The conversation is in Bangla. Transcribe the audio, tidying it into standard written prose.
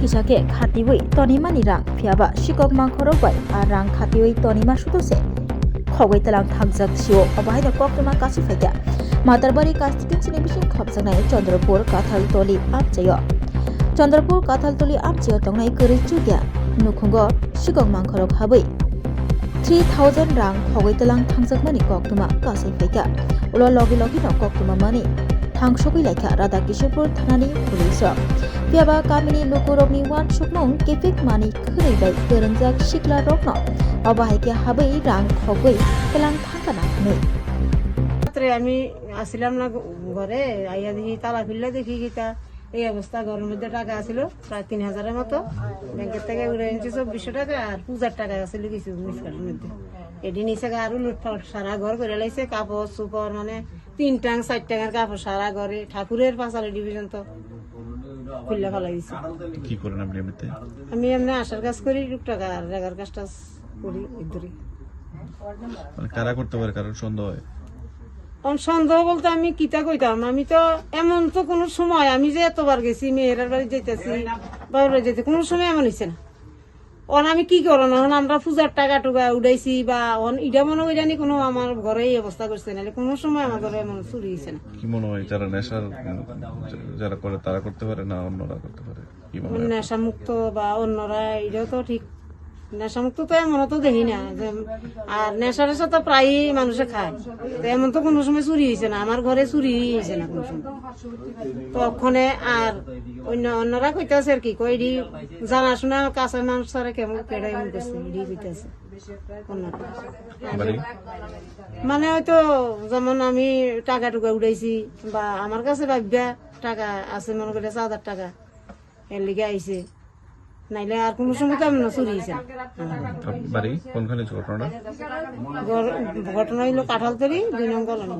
kisake khatiwi tonimani rang phiaba sikok mangkhorokbai a rang khatiwi tonima sudose khogoi talang thangjak sio abahaida koktuma kasi faida matarbari kastitin sini bising khobjaknai Chandrapur Kathaltoli amchayo Chandrapur Kathaltoli amchayo tongnai kori chugya nukhungo sikok mangkhorok habai 3000 rang khogoi talang thangjakmani koktuma kasi faida ulo logi no koktuma mani थांसोगै लाइखा राधा किशोरपुर थानानि पुलिस पियाबा गामिनि लुकुरबनि वान सुकनं केफिक मानि खैबाय गोरोंजाक सिक्ला रकनो अबाहायके हाबै रां खगै केलां थांकाना नै রাত্রে আমি আসিলাম না ঘরে আইয়া দেখি তালা খুললে দেখি কিটা এই অবস্থা ঘরের মধ্যে টাকা আছিল প্রায় 3000 মতো ব্যাংকের থেকে উড়ে এনেছি 2400 টাকা আর 2000 টাকা আছিল কিছু মিসকাটের মধ্যে এদিন নিচে আরো লুটপাট সারা ঘর করে লাইছে কাপড় সুপর মানে 3 টাং 4 টাঙ্গার কাপড় সারা ঘরে ঠাকুরের পাঁচালি ডিভিশন তো খুললে ফেলাই দিছে। কি করেন আপনি এমনিতে? আমি এমনি আশার কাজ করি টাকা আর জায়গার কাজটা করি ইদরি। মানে কারা করতে পারে কারণ সন্দেহ হয়? সন্দেহ বলতে আমি কিতা কইতাম আমি তো এমন তো কোনো সময় আমি যে এতবার গেছি মেয়ের বাড়ি যেতেছি বাবার যেতে কোনো সময় এমন হয়েছে না অন আমি কি করো না আমরা পূজার টাকা টুকা উঠাইছি বা ইটা মনে করি জানি কোনো আমার ঘরে এই অবস্থা করছে না কোনো সময় আমার ঘরে এমন চুরি হয়েছে না। কি মনে হয় যারা নেশার যারা করে তারা করতে পারে না অন্যরা করতে পারে? কি মনে হয়? নেশা মুক্ত বা অন্যরা এটাও তো ঠিক নেশা মুক্ত তো এমন তো দেখি না আর নেশা টেশা তো প্রায়ই মানুষে খায় তো এমন তো কোনো সময় চুরি হয়েছে না আমার ঘরে চুরি হয়েছে না কোনো সময় তো ওখানে আর অন্যরা কইতেছে আর কি কই জানাশোনা কাছে মানুষ ছাড়া কেমন কেডাই করছে এডি কইতেছে মানে হয়তো যেমন আমি টাকা টুকা উঠাইছি বা আমার কাছে ভাবিয়া টাকা আছে মনে করে 4000 টাকা এর লিগে আইছে নাইলে আর কোনো সময় তো এমন চুরি হয়েছে বাড়ি কোনখানে ঘটনাটা? ঘটনা হইলো কাঁঠালতলি 2 নং কলোনি।